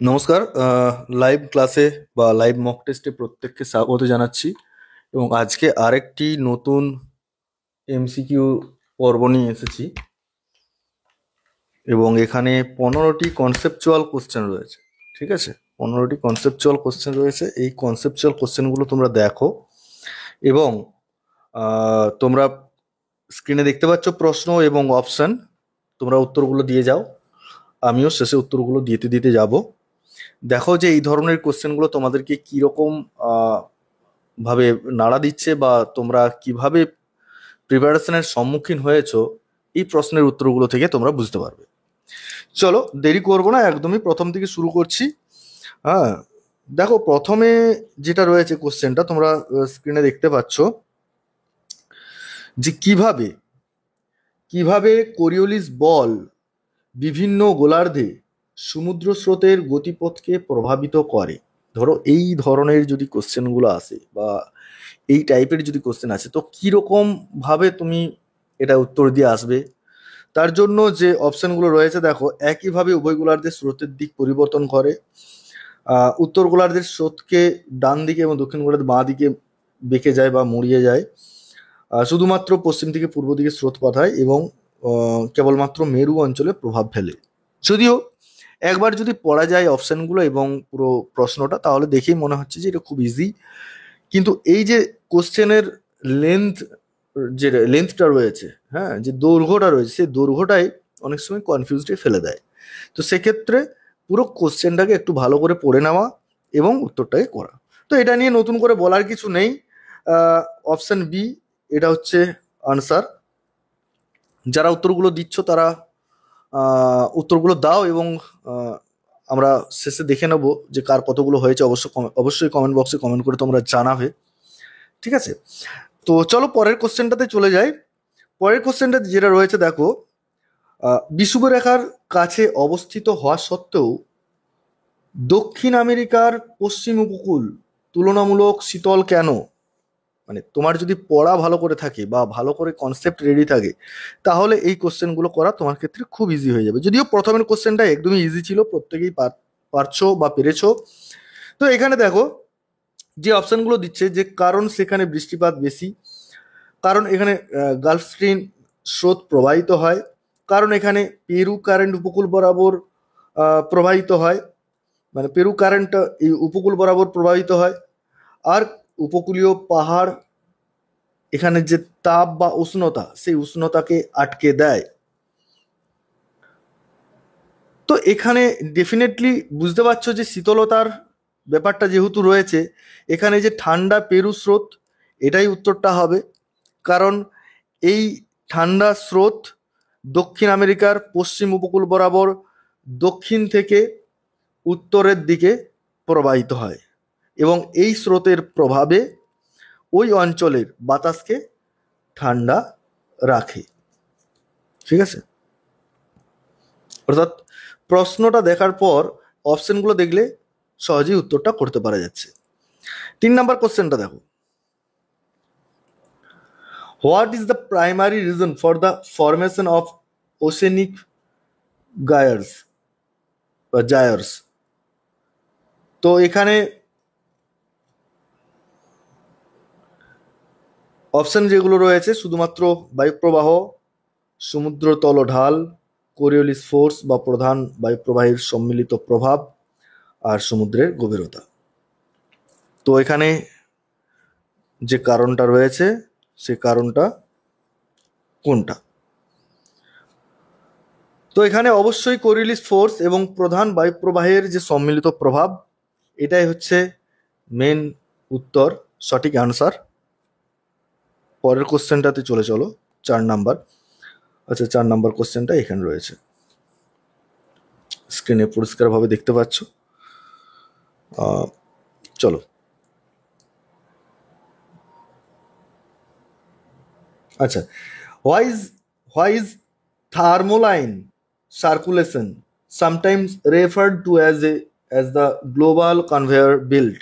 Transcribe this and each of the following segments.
নমস্কার। লাইভ ক্লাসে বা লাইভ মক টেস্টে প্রত্যেককে স্বাগত জানাচ্ছি এবং আজকে আরেকটি নতুন এমসিকিউ পর্ব নিয়ে এসেছি এবং এখানে 15টি কনসেপচুয়াল কোশ্চেন রয়েছে। ঠিক আছে, 15টি কনসেপচুয়াল কোশ্চেন রয়েছে। এই কনসেপচুয়াল কোশ্চেনগুলো তোমরা দেখো এবং তোমরা স্ক্রিনে দেখতে পাচ্ছ প্রশ্ন এবং অপশন। তোমরা উত্তরগুলো দিয়ে যাও, আমিও শেষে উত্তরগুলো দিতে দিতে যাব। দেখো যে এই ধরনের কোশ্চেনগুলো তোমাদেরকে কীরকম ভাবে নাড়া দিচ্ছে বা তোমরা কিভাবে প্রিপারেশনের সম্মুখীন হয়েছো এই প্রশ্নের উত্তরগুলো থেকে তোমরা বুঝতে পারবে। চলো দেরি করবো না, একদমই প্রথম থেকে শুরু করছি। হ্যাঁ, দেখো প্রথমে যেটা রয়েছে কোশ্চেনটা তোমরা স্ক্রিনে দেখতে পাচ্ছ যে কিভাবে কিভাবে কোরিওলিস বল বিভিন্ন গোলার্ধে সমুদ্র স্রোতের গতিপথকে প্রভাবিত করে। ধরো এই ধরনের যদি কোশ্চেনগুলো আসে বা এই টাইপের যদি কোশ্চেন আছে তো কীরকম ভাবে তুমি এটা উত্তর দিয়ে আসবে। তার জন্য যে অপশনগুলো রয়েছে দেখো, একইভাবে উভয় গোলার্ধের স্রোতের দিক পরিবর্তন করে। উত্তর গোলার্ধের স্রোতকে ডান দিকে এবং দক্ষিণ গোলার্ধের বাঁ দিকে বেঁকে যায় বা মুড়িয়ে যায়। শুধুমাত্র পশ্চিম থেকে পূর্ব দিকে স্রোত পাঠায় এবং কেবলমাত্র মেরু অঞ্চলে প্রভাব ফেলে। যদিও একবার যদি পড়া যায় অপশনগুলো এবং পুরো প্রশ্নটা তাহলে দেখেই মনে হচ্ছে যে এটা খুব ইজি, কিন্তু এই যে কোশ্চেনের লেন্থ, যে লেন্থটা রয়েছে, হ্যাঁ, যে দৈর্ঘ্যটা রয়েছে সেই দৈর্ঘ্যটাই অনেক সময় কনফিউজডে ফেলে দেয়। তো সেক্ষেত্রে পুরো কোশ্চেনটাকে একটু ভালো করে পড়ে নেওয়া এবং উত্তরটাকে করা। তো এটা নিয়ে নতুন করে বলার কিছু নেই। অপশন বি এটা হচ্ছে আনসার। যারা উত্তরগুলো দিচ্ছ তারা উত্তরগুলো দাও এবং আমরা শেষে দেখে নেবো যে কার কতগুলো হয়েছে। অবশ্যই কমেন্ট বক্সে কমেন্ট করে তোমরা জানাবে। ঠিক আছে, তো চলো পরের কোশ্চেনটাতে চলে যাই। পরের কোশ্চেনটা যেটা রয়েছে দেখো, বিষুবরেখার কাছে অবস্থিত হওয়া সত্ত্বেও দক্ষিণ আমেরিকার পশ্চিম উপকূল তুলনামূলক শীতল কেন? মানে তোমার যদি পড়া ভালো করে থাকে বা ভালো করে কনসেপ্ট রেডি থাকে তাহলে এই কোশ্চেনগুলো করা তোমার ক্ষেত্রে খুব ইজি হয়ে যাবে। যদিও প্রথমের কোশ্চেনটা একদমই ইজি ছিল, প্রত্যেকেই পারছো বা পেরেছো। তো এখানে দেখো যে অপশনগুলো দিচ্ছে যে কারণ সেখানে বৃষ্টিপাত বেশি, কারণ এখানে গালফ স্ট্রিম স্রোত প্রবাহিত হয়, কারণ এখানে পেরু কারেন্ট উপকূল বরাবর প্রবাহিত হয়, মানে পেরু কারেন্ট এই উপকূল বরাবর প্রবাহিত হয়, আর উপকূলীয় পাহাড় এখানে যে তাপ বা উষ্ণতা সেই উষ্ণতাকে আটকে দেয়। তো এখানে ডেফিনেটলি বুঝতে পারছো যে শীতলতার ব্যাপারটা যেহেতু রয়েছে, এখানে যে ঠান্ডা পেরু স্রোত এটাই উত্তরটা হবে। কারণ এই ঠান্ডা স্রোত দক্ষিণ আমেরিকার পশ্চিম উপকূল বরাবর দক্ষিণ থেকে উত্তরের দিকে প্রবাহিত হয় এবং এই স্রোতের প্রভাবে ওই অঞ্চলের বাতাসকে ঠান্ডা রাখে। ঠিক আছে, অর্থাৎ প্রশ্নটা দেখার পর অপশনগুলো দেখলে সহজেই উত্তরটা করতে পারা যাচ্ছে। 3 নম্বর কোশ্চেনটা দেখো, what is the primary reason for the formation of oceanic gyres বা জায়ার্স? তো এখানে অপশন যেগুলো রয়েছে শুধুমাত্র বায়ুপ্রবাহ, সমুদ্র তলঢাল, কোরিওলিস ফোর্স বা প্রধান বায়ুপ্রবাহের সম্মিলিত প্রভাব, আর সমুদ্রের গভীরতা। তো এখানে যে কারণটা রয়েছে সে কারণটা কোনটা? তো এখানে অবশ্যই কোরিওলিস ফোর্স এবং প্রধান বায়ুপ্রবাহের যে সম্মিলিত প্রভাব, এটাই হচ্ছে মেন উত্তর, সঠিক অ্যান্সার। পরের কোশ্চেনটাতে চলে চলো, 4 নাম্বার। আচ্ছা, 4 নাম্বার কোশ্চেনটা এখানে রয়েছে, স্ক্রিনে পরিষ্কারভাবে দেখতে পাচ্ছ। চলো, আচ্ছা, why is thermohaline circulation sometimes referred to as the global conveyor belt?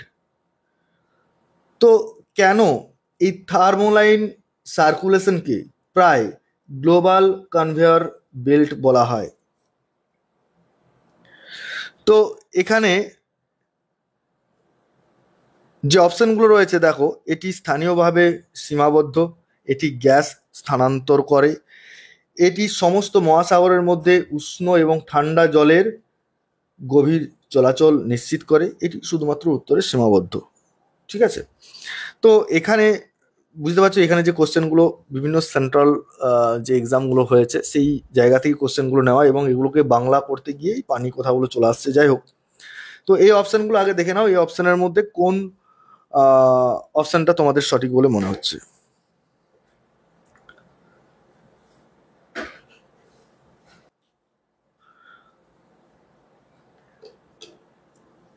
তো কেন এই থার্মোলাইন সার্কুলেশনকে প্রায় গ্লোবাল কনভেয়র বেল্ট বলা হয়? তো এখানে যে অপশনগুলো রয়েছে দেখো, এটি স্থানীয়ভাবে সীমাবদ্ধ, এটি গ্যাস স্থানান্তর করে, এটি সমস্ত মহাসাগরের মধ্যে উষ্ণ এবং ঠান্ডা জলের গভীর চলাচল নিশ্চিত করে, এটি শুধুমাত্র উত্তরে সীমাবদ্ধ। ঠিক আছে, তো এখানে বুঝতে পারছো এখানে যে কোশ্চেনগুলো বিভিন্ন সেন্ট্রাল যে এক্সামগুলো হয়েছে সেই জায়গা থেকে কোশ্চেনগুলো নেওয়া, এবং এগুলোকে বাংলা করতে গিয়েই পানি কথাগুলো চলে আসছে। যাই হোক, তো এই অপশানগুলো আগে দেখে নাও, এই অপশানের মধ্যে কোন অপশানটা তোমাদের সঠিক বলে মনে হচ্ছে।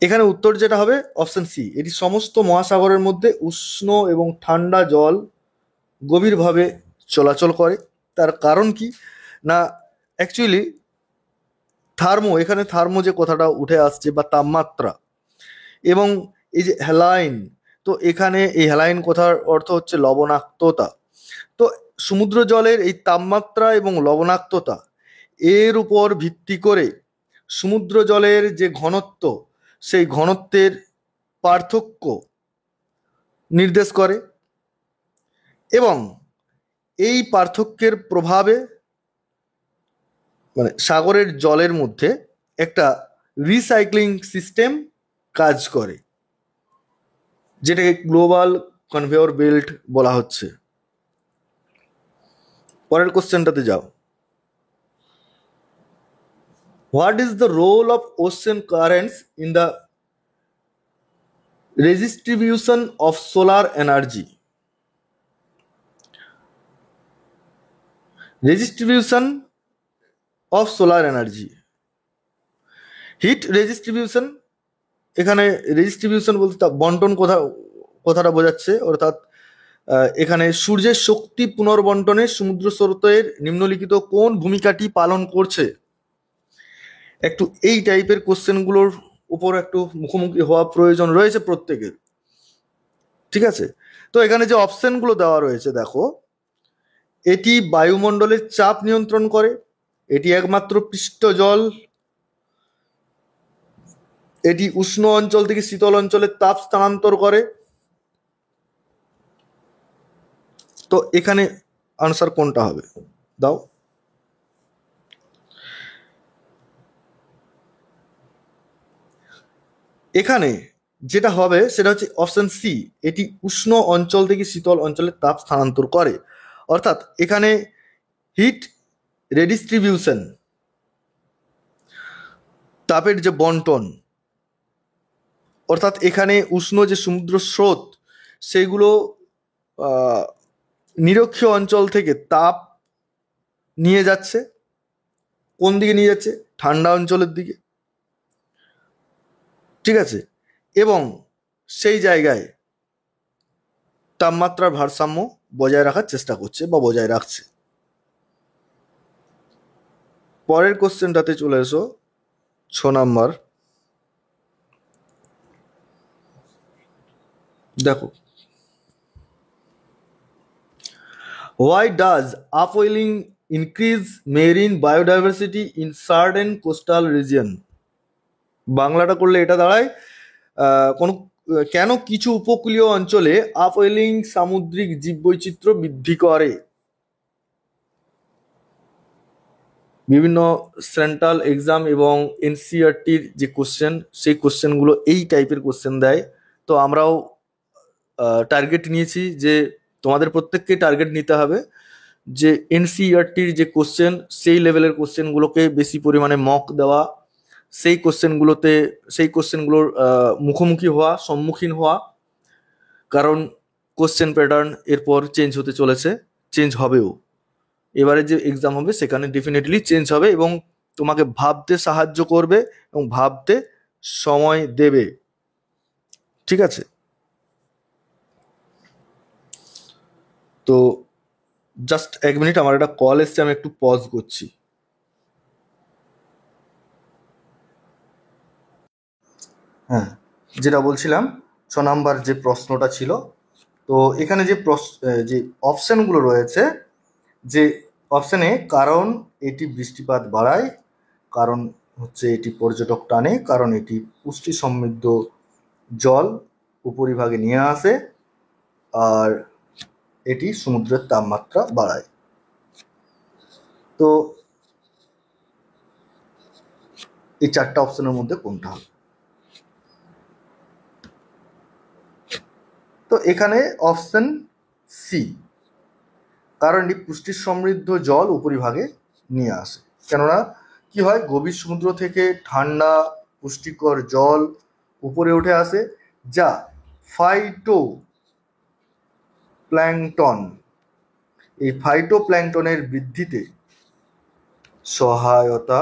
এখানে উত্তর যেটা হবে অপশন সি, এটি সমস্ত মহাসাগরের মধ্যে উষ্ণ এবং ঠান্ডা জল গভীরভাবে চলাচল করে। তার কারণ কি না, অ্যাকচুয়ালি এখানে থার্মো যে কথাটা উঠে আসছে বা তাপমাত্রা, এবং এই যে হ্যালাইন, তো এখানে এই হ্যালাইন কথার অর্থ হচ্ছে লবণাক্ততা। তো সমুদ্র জলের এই তাপমাত্রা এবং লবণাক্ততা এর উপর ভিত্তি করে সমুদ্র জলের যে ঘনত্ব, সেই ঘনত্বের পার্থক্য নির্দেশ করে, এবং এই পার্থক্যের প্রভাবে মানে সাগরের জলের মধ্যে একটা রিসাইক্লিং সিস্টেম কাজ করে, যেটাকে গ্লোবাল কনভেয়র বেল্ট বলা হচ্ছে। পরের কোশ্চেনটাতে যাও। What is the role of ocean currents in the redistribution of solar energy? Redistribution of solar energy, heat redistribution. এখানে রেজিস্ট্রিবিউশন বলতে বন্টন কথাটা বোঝাচ্ছে, অর্থাৎ এখানে সূর্যের শক্তি পুনর্বন্টনে সমুদ্র স্রোতের নিম্নলিখিত কোন ভূমিকাটি পালন করছে। একটু এই টাইপের কোশ্চেনগুলোর উপর একটু মুখোমুখি হওয়া প্রয়োজন রয়েছে প্রত্যেকের। ঠিক আছে, তো এখানে যে অপশনগুলো দেওয়া রয়েছে দেখো, এটি বায়ুমণ্ডলের চাপ নিয়ন্ত্রণ করে, এটি একমাত্র পৃষ্ঠ জল, এটি উষ্ণ অঞ্চল থেকে শীতল অঞ্চলে তাপ স্থানান্তর করে। তো এখানে আনসার কোনটা হবে দাও। এখানে যেটা হবে সেটা হচ্ছে অপশন সি, এটি উষ্ণ অঞ্চল থেকে শীতল অঞ্চলে তাপ স্থানান্তর করে। অর্থাৎ এখানে হিট রেডিস্ট্রিবিউশন, তাপের যে বন্টন, অর্থাৎ এখানে উষ্ণ যে সমুদ্র স্রোত সেগুলো নিরক্ষীয় অঞ্চল থেকে তাপ নিয়ে যাচ্ছে, কোন দিকে নিয়ে যাচ্ছে, ঠান্ডা অঞ্চলের দিকে। ঠিক আছে, এবং সেই জায়গায় তাপমাত্রার ভারসাম্য বজায় রাখার চেষ্টা করছে বা বজায় রাখছে। পরের কোশ্চেনটাতে চলে এসো, 6 নাম্বার। দেখো, why does upwelling increase marine biodiversity in certain coastal region? বাংলাটা করলে এটা দাঁড়ায় কেন কিছু উপকূলীয় অঞ্চলে আপওয়েলিং সামুদ্রিক জীববৈচিত্র্য বৃদ্ধি করে? বিভিন্ন সেন্ট্রাল এক্সাম এবং এনসিইআরটির যে কোশ্চেন, সেই কোশ্চেনগুলো এই টাইপের কোশ্চেন দেয়। তো আমরাও টার্গেট নিয়েছি যে তোমাদের প্রত্যেককে টার্গেট নিতে হবে যে এনসিইআরটির যে কোশ্চেন সেই লেভেলের কোশ্চেনগুলোকে বেশি পরিমাণে মক দেওয়া, সেই কোশ্চেনগুলোর মুখোমুখি হওয়া, সম্মুখীন হওয়া। কারণ কোশ্চেন প্যাটার্ন এরপর চেঞ্জ হতে চলেছে, চেঞ্জ হবেও। এবারে যে এক্সাম হবে সেখানে ডেফিনেটলি চেঞ্জ হবে, এবং তোমাকে ভাবতে সাহায্য করবে এবং ভাবতে সময় দেবে। ঠিক আছে, তো জাস্ট 1 মিনিট, আমার একটা কল এসছে, আমি একটু পজ করছি। হ্যাঁ, যেটা বলছিলাম, 6 নাম্বার যে প্রশ্নটা ছিল, তো এখানে যে অপশানগুলো রয়েছে, যে অপশানে কারণ এটি বৃষ্টিপাত বাড়ায়, কারণ হচ্ছে এটি পর্যটক টানে, কারণ এটি পুষ্টি সমৃদ্ধ জল উপরিভাগে নিয়ে আসে, আর এটি সমুদ্রের তাপমাত্রা বাড়ায়। তো এই চারটা অপশনের মধ্যে কোনটা হবে? তো এখানে অপশন সি, কারণ এটি পুষ্টি সমৃদ্ধ জল উপরিভাগে নিয়ে আসে। কেননা কি হয়, গভীর সমুদ্র থেকে ঠান্ডা পুষ্টিকর জল উপরে উঠে আসে, যা ফাইটো প্ল্যাঙ্কটন, এই ফাইটো প্ল্যাঙ্কটনের বৃদ্ধিতে সহায়তা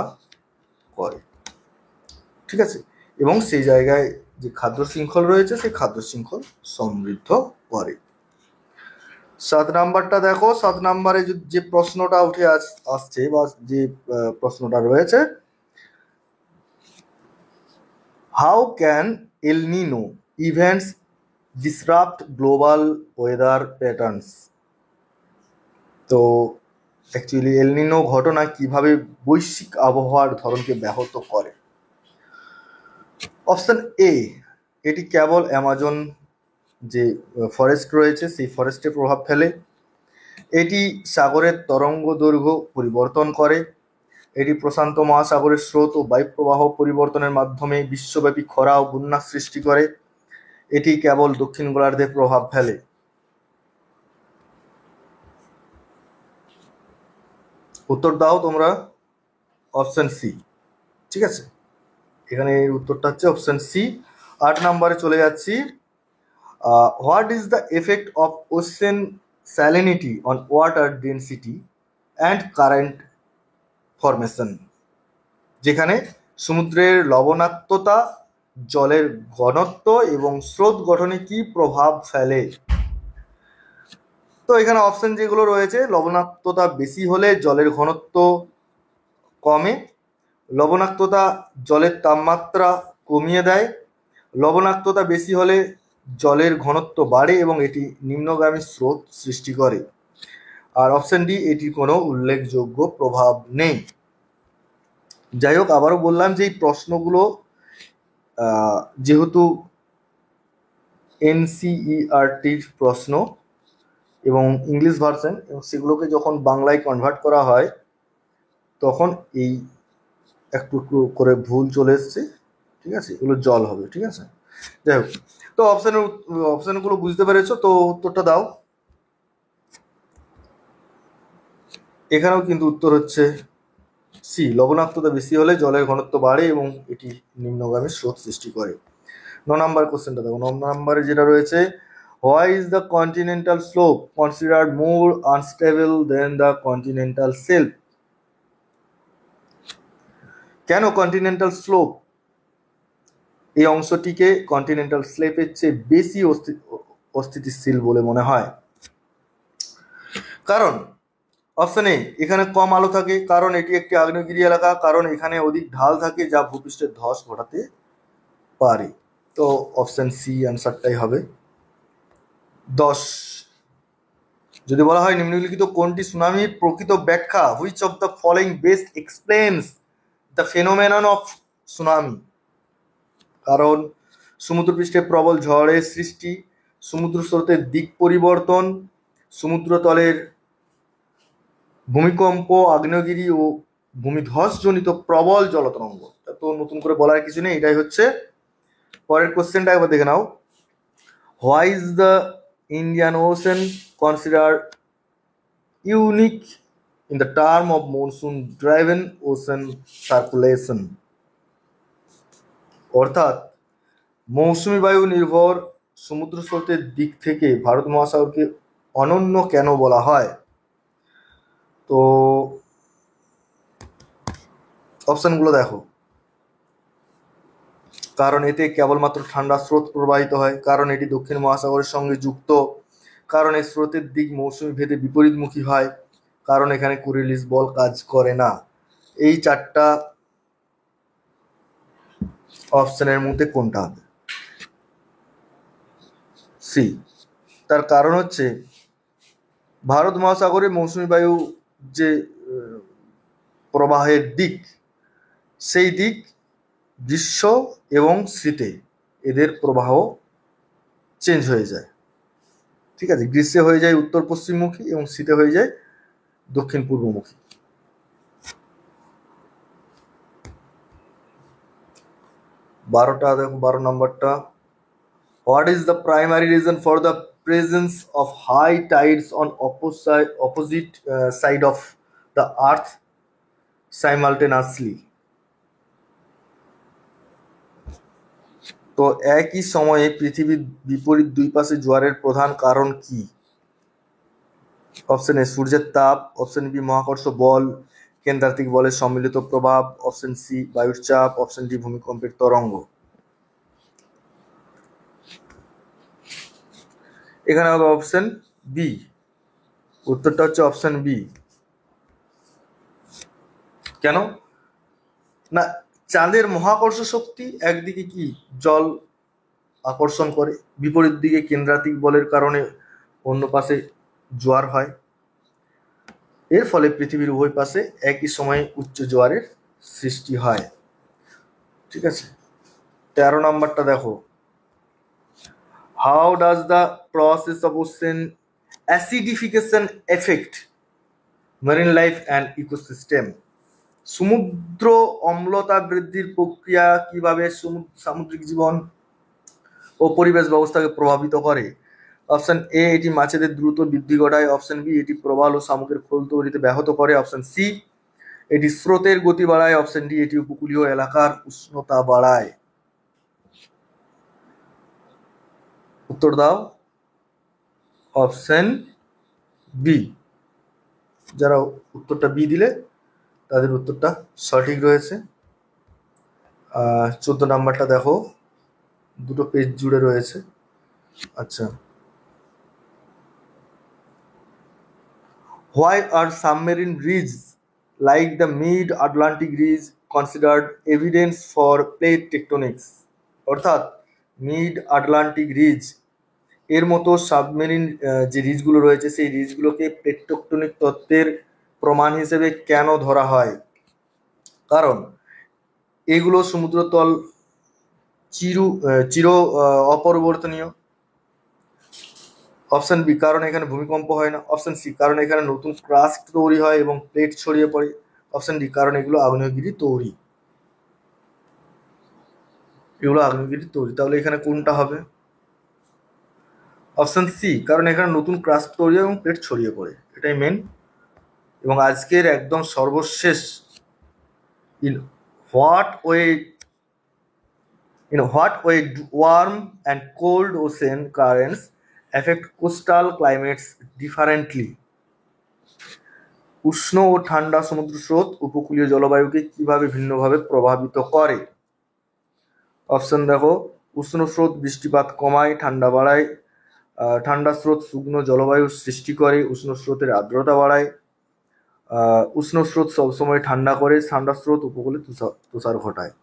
করে। ঠিক আছে, এবং সেই জায়গায় যে খাদ্য শৃঙ্খল রয়েছে সেই খাদ্য শৃঙ্খল সমৃদ্ধ করে। 7 নাম্বারটা দেখো, 7 নাম্বারে যে প্রশ্নটা উঠে আসছে বা যে প্রশ্নটা রয়েছে, how can L Niño events disrupt global weather patterns? তো অ্যাকচুয়ালি এল নিনো ঘটনা কিভাবে বৈশ্বিক আবহাওয়ার ধরনকে ব্যাহত করে? অপশন এ, এটি কেবল অ্যামাজন যে ফরেস্ট রয়েছে সেই ফরেস্টে প্রভাব ফেলে। এটি সাগরের তরঙ্গ দৈর্ঘ্য পরিবর্তন করে। এটি প্রশান্ত মহাসাগরের স্রোত ও বায়ুপ্রবাহ পরিবর্তনের মাধ্যমে বিশ্বব্যাপী খরা ও বন্যা সৃষ্টি করে। এটি কেবল দক্ষিণ গোলার্ধে প্রভাব ফেলে। উত্তর দাও তোমরা। Option C. ঠিক আছে, এখানে এর উত্তরটা হচ্ছে অপশন সি। 8 নম্বরে চলে যাচ্ছি। What is the effect of ocean salinity on water density and current formation? যেখানে সমুদ্রের লবণাক্ততা জলের ঘনত্ব এবং স্রোত গঠনে কি প্রভাব ফেলে? তো এখানে অপশন যেগুলো রয়েছে, লবণাক্ততা বেশি হলে জলের ঘনত্ব কমে, লবণাক্ততা জলের তাপমাত্রা কমিয়ে দেয়, লবণাক্ততা বেশি হলে জলের ঘনত্ব বাড়ে এবং এটি নিম্নগামী স্রোত সৃষ্টি করে। আর অপশন ডি, এটির কোনো উল্লেখযোগ্য প্রভাব নেই। যাই হোক, আবারও বললাম যে এই প্রশ্নগুলো যেহেতু এনসিইআরটির প্রশ্ন এবং ইংলিশ ভার্সন, এবং সেগুলোকে যখন বাংলায় কনভার্ট করা হয় তখন এই একটু একটু করে ভুল চলে এসছে। ঠিক আছে, এগুলো জল হবে। ঠিক আছে, যাই হোক, তো অপশনগুলো বুঝতে পেরেছো, তো উত্তরটা দাও। এখানেও কিন্তু উত্তর হচ্ছে সি, লবণাক্ততা বেশি হলে জলের ঘনত্ব বাড়ে এবং এটি নিম্নগামী স্রোত সৃষ্টি করে। 9 নাম্বার কোশ্চেনটা দেখো। 9 নাম্বারে যেটা রয়েছে, why is the continental slope considered more unstable than the continental shelf? কেন কন্টিনেন্টাল স্লোপ এই অংশটিকে কন্টিনেন্টাল স্লেপের চেয়ে বেশি অস্থিতিশীল বলে মনে হয়? কারণ অপশন এ, এখানে কম আলো থাকে, কারণ এটি একটি আগ্নেয়গিরি এলাকা, কারণ এখানে অধিক ঢাল থাকে যা ভূপৃষ্ঠের ধস ঘটাতে পারে। তো অপশন সি অ্যান্সারটাই হবে। 10, যদি বলা হয় নিম্নলিখিত কোনটি সুনামির প্রকৃত ব্যাখ্যা, which of the following best explains the phenomenon of tsunami? কারণ সমুদ্রপৃষ্ঠে প্রবল ঝড়ের সৃষ্টি, সমুদ্র স্রোতের দিক পরিবর্তন, সমুদ্রতলের ভূমিকম্প, আগ্নেয়গিরি ও ভূমিধসজনিত প্রবল জলতরঙ্গ। তো নতুন করে বলার কিছু নেই, এটাই হচ্ছে। পরের কোশ্চেনটা একবার দেখে নাও। Why is the Indian Ocean considered unique in the term of monsoon driven ocean circulation? অর্থাৎ মৌসুমী বায়ু নির্ভর সমুদ্র স্রোতের দিক থেকে ভারত মহাসাগরকে অনন্য কেন বলা হয়? তো অপশনগুলো দেখো। কারণ এতে কেবলমাত্র ঠান্ডা স্রোত প্রবাহিত হয়, কারণ এটি দক্ষিণ মহাসাগরের সঙ্গে যুক্ত, কারণ এই স্রোতের দিক মৌসুমী ভেদে বিপরীতমুখী হয়, কারণ এখানে কোরিওলিস বল কাজ করে না। এই চারটা অপশনের মধ্যে কোনটা হবে? সি। তার কারণ হচ্ছে ভারত মহাসাগরে মৌসুমী বায়ু যে প্রবাহের দিক, সেই দিক গ্রীষ্ম এবং শীতে এদের প্রবাহ চেঞ্জ হয়ে যায়। ঠিক আছে, গ্রীষ্মে হয়ে যায় উত্তর পশ্চিমমুখী এবং শীতে হয়ে যায় দক্ষিণ পূর্বমুখী। 12টা দেখো, 12 নম্বরটা, what is the primary reason for the presence of high tides on opposite side of the earth simultaneously? তো একই সময়ে পৃথিবীর বিপরীত দুই পাশে জোয়ারের প্রধান কারণ কি? অপশন এ সূর্যের তাপ, অপশন বি মহাকর্ষ বল, কেন্দ্রাতিক বলের সম্মিলিত প্রভাব, অপশন সি বায়ুর চাপ, অপশন ডি ভূমিকম্পের তরঙ্গ। এখানে হবে অপশন বি, উত্তরটা হচ্ছে অপশন বি। কেন না, চাঁদের মহাকর্ষ শক্তি একদিকে কি জল আকর্ষণ করে, বিপরীত দিকে কেন্দ্রাতিক বলের কারণে অন্য পাশে জোয়ার হয়, এর ফলে পৃথিবীর উভয় পাশে একই সময়ে উচ্চ জোয়ারের সৃষ্টি হয়। ঠিক আছে, 13 নম্বরটা দেখো, how does the process of ocean acidification effect marine life and ecosystem? সমুদ্র অম্লতা বৃদ্ধির প্রক্রিয়া কিভাবে সামুদ্রিক জীবন ও পরিবেশ ব্যবস্থাকে প্রভাবিত করে? অপশন এ, এটি মাছেদের দ্রুত বৃদ্ধি ঘটায়, অপশন বি, এটি প্রবাল ও শামুকের খোল তৈরিতে ব্যাহত করে, অপশন সি, এটি স্রোতের গতি বাড়ায়, অপশন ডি, এটি উপকূলীয় এলাকার উষ্ণতা বাড়ায়। উত্তর দাও। Option B. যারা উত্তরটা বি দিলে তাদের উত্তরটা সঠিক রয়েছে। 14 নাম্বারটা দেখো, দুটো পেজ জুড়ে রয়েছে। আচ্ছা, why are submarine ridges like the mid-Atlantic ridge considered evidence for plate tectonics? অর্থাৎ মিড আটলান্টিক রিজ এর মতো সাবমেরিন যে রিজগুলো রয়েছে সেই রিজগুলোকে প্লেট টেকটনিক তত্ত্বের প্রমাণ হিসেবে কেন ধরা হয়? কারণ এগুলো সমুদ্রতল চির অপরিবর্তনীয়। অপশন বি, কারণ এখানে ভূমিকম্প হয় না। অপশন সি, কারণ এখানে নতুন ক্রাস্ট তৈরি হয় এবং প্লেট ছড়িয়ে পড়ে। অপশন ডি, কারণ এগুলো আগ্নেয়গিরি তৈরি। তাহলে এখানে কোনটা হবে? অপশন সি, কারণ এখানে নতুন ক্রাস্ট তৈরি হয় এবং প্লেট ছড়িয়ে পড়ে, এটাই মেন। এবং আজকের একদম সর্বশেষ, in what way warm and cold ocean currents affect coastal climates differently? উষ্ণ ও ঠান্ডা সমুদ্র স্রোত উপকূলীয় জলবায়ুকে কিভাবে ভিন্নভাবে প্রভাবিত করে? অপশন দেখো, উষ্ণ স্রোত বৃষ্টিপাত কমায়, ঠান্ডা বাড়ায়। ঠান্ডা স্রোত শুকনো জলবায়ু সৃষ্টি করে, উষ্ণ স্রোতের আর্দ্রতা বাড়ায়। উষ্ণ স্রোত সবসময় ঠান্ডা করে, ঠান্ডা স্রোত উপকূলে তুষার ঘটায়।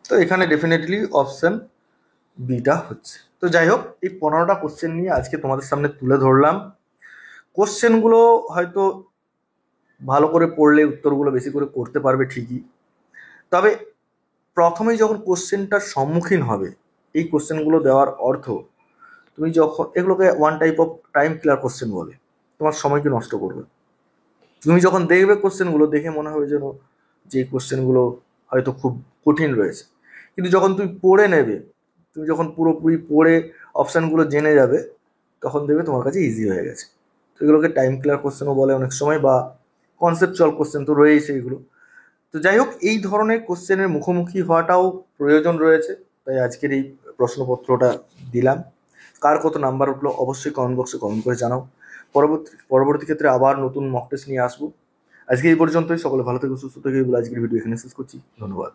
তো এখানে ডেফিনেটলি অপশন বিটা হচ্ছে। তো যাই হোক, এই 15টা কোশ্চেন নিয়ে আজকে তোমাদের সামনে তুলে ধরলাম। কোশ্চেনগুলো হয়তো ভালো করে পড়লে উত্তরগুলো বেশি করে করতে পারবে ঠিকই, তবে প্রথমেই যখন কোশ্চেনটার সম্মুখীন হবে, এই কোশ্চেনগুলো দেওয়ার অর্থ তুমি যখন এগুলোকে one type of time killer question বলে, তোমার সময়কে নষ্ট করবে। তুমি যখন দেখবে কোশ্চেনগুলো দেখে মনে হবে যেন যে কোশ্চেনগুলো হয়তো খুব কঠিন রয়েছে, কিন্তু যখন তুমি পড়ে নেবে, তুমি যখন পুরোপুরি পড়ে অপশানগুলো জেনে যাবে, তখন দেখবে তোমার কাছে ইজি হয়ে গেছে। তো এগুলোকে টাইম কিলার কোশ্চেনও বলে অনেক সময়, বা কনসেপচুয়াল কোশ্চেন তো রয়েছে এগুলো। তো যাই হোক, এই ধরনের কোশ্চেনের মুখোমুখি হওয়াটাও প্রয়োজন রয়েছে, তাই আজকের এই প্রশ্নপত্রটা দিলাম। কার কত নাম্বার উঠলো অবশ্যই কমেন্ট বক্সে কমেন্ট করে জানাও। পরবর্তী ক্ষেত্রে আবার নতুন মক টেস্ট নিয়ে আসবো। আজকে এই পর্যন্তই। সকলে ভালো থেকে সুস্থ থেকে আজকের ভিডিও এখানে শেষ করছি। ধন্যবাদ।